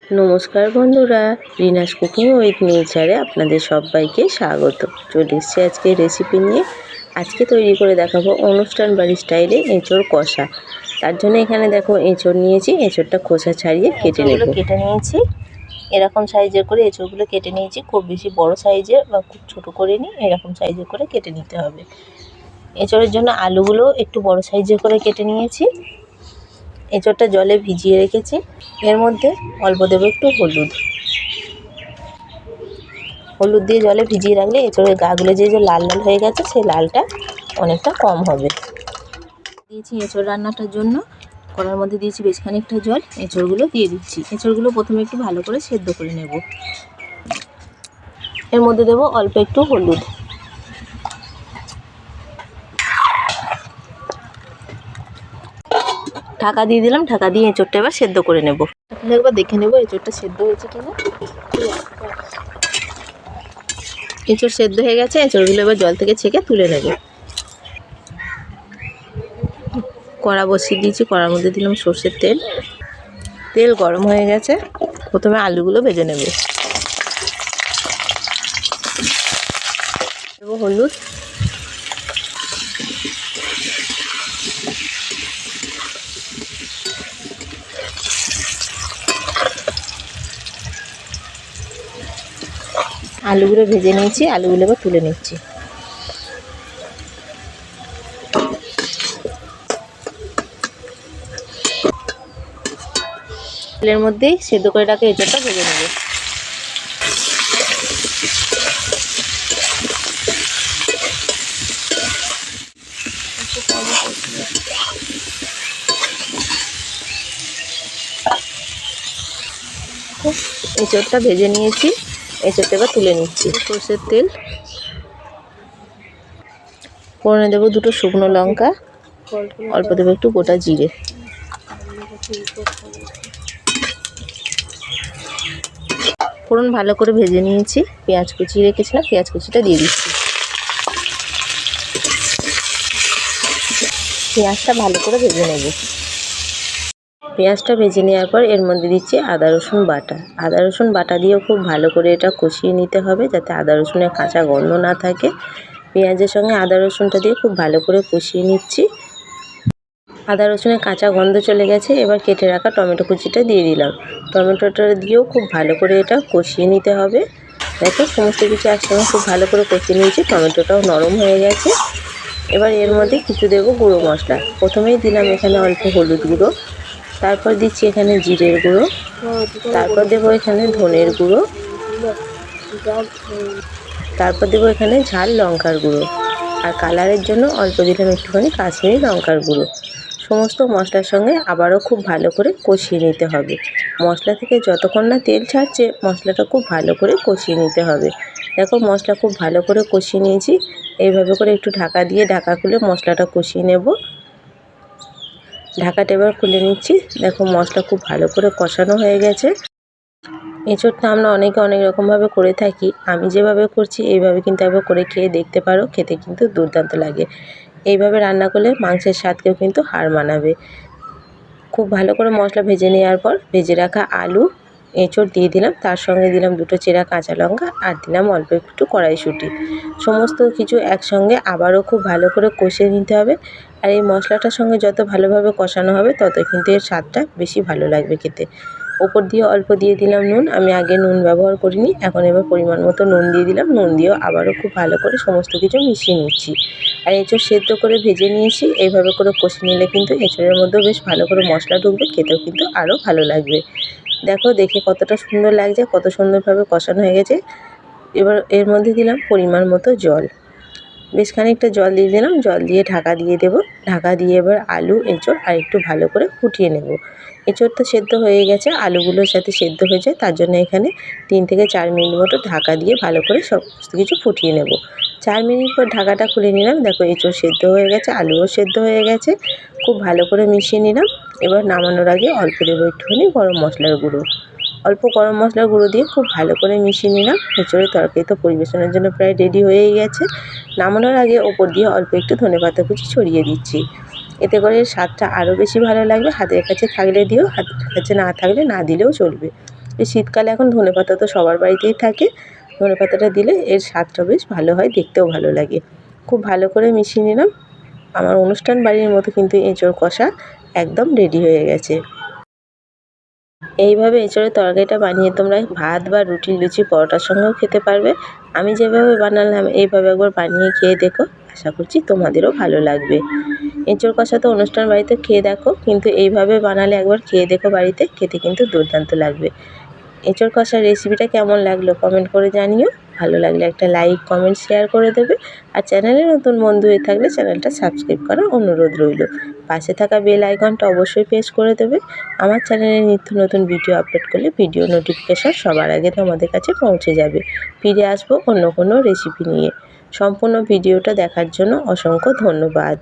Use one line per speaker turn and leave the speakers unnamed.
নমস্কার বন্ধুরা, Rina's cooking with নেচারে আপনাদের সবাইকে স্বাগত। চলে এসেছি আজকে রেসিপি নিয়ে। আজকে তৈরি করে দেখাবো অনুষ্ঠান বাড়ির স্টাইলে এঁচোড় কষা। তার জন্য এখানে দেখো এঁচোড় নিয়েছি, এঁচোড়টা খোসা ছাড়িয়ে কেটে নেব। কেটে নিয়েছি এরকম সাইজের করে এঁচোড়গুলো কেটে নিয়েছি। খুব বেশি বড় সাইজের বা খুব ছোট করে নিই, এরকম সাইজের করে কেটে নিতে হবে। এঁচোড়ের জন্য আলুগুলো একটু বড় সাইজের করে কেটে নিয়েছি। এঁচোড়টা জলে ভিজিয়ে রেখেছি। এর মধ্যে অল্প দেবো একটু হলুদ দিয়ে জলে ভিজিয়ে রাখলে এঁচোড়ের গাগুলো যে লাল লাল হয়ে গেছে সেই লালটা অনেকটা কম হবে। দিয়েছি এঁচোড় রান্নাটার জন্য কড়ার মধ্যে দিয়েছি বেশ খানিকটা জল। এঁচোড়গুলো দিয়ে দিচ্ছি। এঁচোড়গুলো প্রথমে একটু ভালো করে সেদ্ধ করে নেব। এর মধ্যে দেবো অল্প একটু হলুদ, ঢাকা দিয়ে দিলাম। ঢাকা দিয়ে এঁচোড়টা এবার সেদ্ধ করে নেব। একবার দেখে নেব এঁচোড়টা সেদ্ধ হয়েছে কিনা। এঁচোড় সেদ্ধ হয়ে গেছে। এঁচোড়গুলো এবার জল থেকে ছেঁকে তুলে নেব। কড়া বসিয়ে দিয়েছি, কড়ার মধ্যে দিলাম সর্ষের তেল। তেল গরম হয়ে গেছে, প্রথমে আলুগুলো ভেজে নেব। দেব হলুদ, আলুগুলো ভেজে নিয়েছি। আলুগুলো এবার তুলে নিচ্ছি। তেলের মধ্যেই সেদ্ধ করে রাখা এঁচোড়টা ভেজে নেব। এঁচোড়টা ভেজে নিয়েছি, এঁচোড়টা এবার তুলে নিচ্ছি। সরষের তেল, ফোড়নে দেবো দুটো শুকনো লঙ্কা, অল্প দেবো একটু গোটা জিরে। ফোড়ন ভালো করে ভেজে নিয়েছি। পেঁয়াজ কুচি রেখেছিলাম, পেঁয়াজ কুচিটা দিয়ে দিচ্ছি। পেঁয়াজটা ভালো করে ভেজে নেব। পেঁয়াজটা ভেজে নেওয়ার পর এর মধ্যে দিচ্ছি আদা রসুন বাটা। আদা রসুন বাটা দিয়েও খুব ভালো করে এটা কষিয়ে নিতে হবে, যাতে আদা রসুনের কাঁচা গন্ধ না থাকে। পেঁয়াজের সঙ্গে আদা রসুনটা দিয়ে খুব ভালো করে কষিয়ে নিচ্ছি। আদা রসুনের কাঁচা গন্ধ চলে গেছে। এবার কেটে রাখা টমেটো কুচিটা দিয়ে দিলাম। টমেটোটা দিয়েও খুব ভালো করে এটা কষিয়ে নিতে হবে। দেখো সমস্ত কিছু একসঙ্গে খুব ভালো করে কষিয়ে নিয়েছি। টমেটোটাও নরম হয়ে গেছে। এবার এর মধ্যে কিছু দেবো গুঁড়ো মশলা। প্রথমেই দিলাম এখানে অল্প হলুদ গুঁড়ো, তারপর দিচ্ছি এখানে জিরের গুঁড়ো, তারপর দেবো এখানে ধনের গুঁড়ো, তারপর দেবো এখানে ঝাল লঙ্কার গুঁড়ো, আর কালারের জন্য অল্প দিলাম একটুখানি কাশ্মীরি লঙ্কার গুঁড়ো। সমস্ত মশলার সঙ্গে আবারও খুব ভালো করে কষিয়ে নিতে হবে। মশলা থেকে যতক্ষণ না তেল ছাড়ছে মশলাটা খুব ভালো করে কষিয়ে নিতে হবে। দেখো মশলা খুব ভালো করে কষিয়ে নিয়েছি। এইভাবে করে একটু ঢাকা দিয়ে ঢাকা খুলে মশলাটা কষিয়ে নেব। ঢাকাটা এবার খুলে নিচ্ছি। দেখো মশলা খুব ভালো করে কষানো হয়ে গেছে। এঁচোড়টা আমরা অনেকে অনেক রকমভাবে করে থাকি। আমি যেভাবে করছি এইভাবে কিন্তু একবার করে খেয়ে দেখতে পারো, খেতে কিন্তু দুর্দান্ত লাগে। এইভাবে রান্না করলে মাংসের স্বাদকেও কিন্তু হার মানাবে। খুব ভালো করে মশলা ভেজে নেওয়ার পর ভেজে রাখা আলু, এঁচোড় দিয়ে দিলাম। তার সঙ্গে দিলাম দুটো চেরা কাঁচা লঙ্কা, আর দিলাম অল্প একটু কড়াইশুঁটি। সমস্ত কিছু একসঙ্গে আবারও খুব ভালো করে কষিয়ে নিতে হবে। আর এই মশলাটার সঙ্গে যত ভালোভাবে কষানো হবে তত কিন্তু এর স্বাদটা বেশি ভালো লাগবে খেতে। ওপর দিয়ে অল্প দিয়ে দিলাম নুন। আমি আগে নুন ব্যবহার করিনি, এখন এবার পরিমাণ মতো নুন দিয়ে দিলাম। নুন দিয়েও আবারও খুব ভালো করে সমস্ত কিছু মিশিয়ে নিচ্ছি। আর এঁচোড় সেদ্ধ করে ভেজে নিয়েছি। এইভাবে করে কষে নিলে কিন্তু এঁচোড়ের মধ্যেও বেশ ভালো করে মশলা ঢুকবে, খেতেও কিন্তু আরও ভালো লাগবে। দেখো দেখে কতটা সুন্দর লাগছে, কত সুন্দরভাবে কষানো হয়ে গেছে। এবার এর মধ্যে দিলাম পরিমাণ মতো জল, বেশ খানিকটা জল দিয়ে দিলাম। জল দিয়ে ঢাকা দিয়ে দেবো। ঢাকা দিয়ে এবার আলু এঁচোড় আর একটু ভালো করে ফুটিয়ে নেব। এঁচোড়টা সেদ্ধ হয়ে গেছে, আলুগুলোর সাথে সেদ্ধ হয়ে যায়, তার জন্য এখানে 3 থেকে 4 মিনিট মতো ঢাকা দিয়ে ভালো করে সমস্ত কিছু ফুটিয়ে নেব। 4 মিনিট পর ঢাকাটা খুলে নিলাম। দেখো এঁচোড় সেদ্ধ হয়ে গেছে, আলুও সেদ্ধ হয়ে গেছে। খুব ভালো করে মিশিয়ে নিলাম। এবার নামানোর আগে অল্প দেবো একটুখানি গরম মশলার গুঁড়ো। অল্প গরম মশলার গুঁড়ো দিয়ে খুব ভালো করে মিশিয়ে নিলাম। এঁচোড়ের তরকারি তো পরিবেশনের জন্য প্রায় রেডি হয়েই গেছে। নামানোর আগে ওপর দিয়ে অল্প একটু ধনেপাতা কুচি ছড়িয়ে দিচ্ছি। এতে করে স্বাদটা আরও বেশি ভালো লাগবে। হাতের কাছে থাকলে দিও, হাতের কাছে না থাকলে না দিলেও চলবে। এই শীতকালে এখন ধনেপাতা তো সবার বাড়িতেই থাকে। ধনেপাতাটা দিলে এর স্বাদটা বেশ ভালো হয়, দেখতেও ভালো লাগে। খুব ভালো করে মিশিয়ে নিলাম। আমার অনুষ্ঠান বাড়ির মতো কিন্তু এঁচোড় কষা একদম রেডি হয়ে গেছে। এইভাবে এঁচোড়ের তরকারিটা বানিয়ে তোমরা ভাত বা রুটি, লুচি, পরোটার সঙ্গেও খেতে পারবে। আমি যেভাবে বানালাম এইভাবে একবার বানিয়ে খেয়ে দেখো, আশা করছি তোমাদেরও ভালো লাগবে। এঁচোড় কষা তো অনুষ্ঠান বাড়িতে খেয়ে দেখো, কিন্তু এইভাবে বানালে একবার খেয়ে দেখো বাড়িতে, খেতে কিন্তু দুর্দান্ত লাগবে। এঁচোড় কষার রেসিপিটা কেমন লাগলো কমেন্ট করে জানিও। ভালো লাগলে একটা লাইক, কমেন্ট, শেয়ার করে দেবে। আর চ্যানেলে নতুন বন্ধু হয়ে থাকলে চ্যানেলটা সাবস্ক্রাইব করার অনুরোধ রইল। পাশে থাকা বেল আইকনটা অবশ্যই প্রেস করে দেবে। আমার চ্যানেলে নিত্য নতুন ভিডিও আপলোড করলে ভিডিও নোটিফিকেশান সবার আগে তোমাদের কাছে পৌঁছে যাবে। ফিরে আসবো অন্য কোনো রেসিপি নিয়ে। সম্পূর্ণ ভিডিওটা দেখার জন্য অসংখ্য ধন্যবাদ।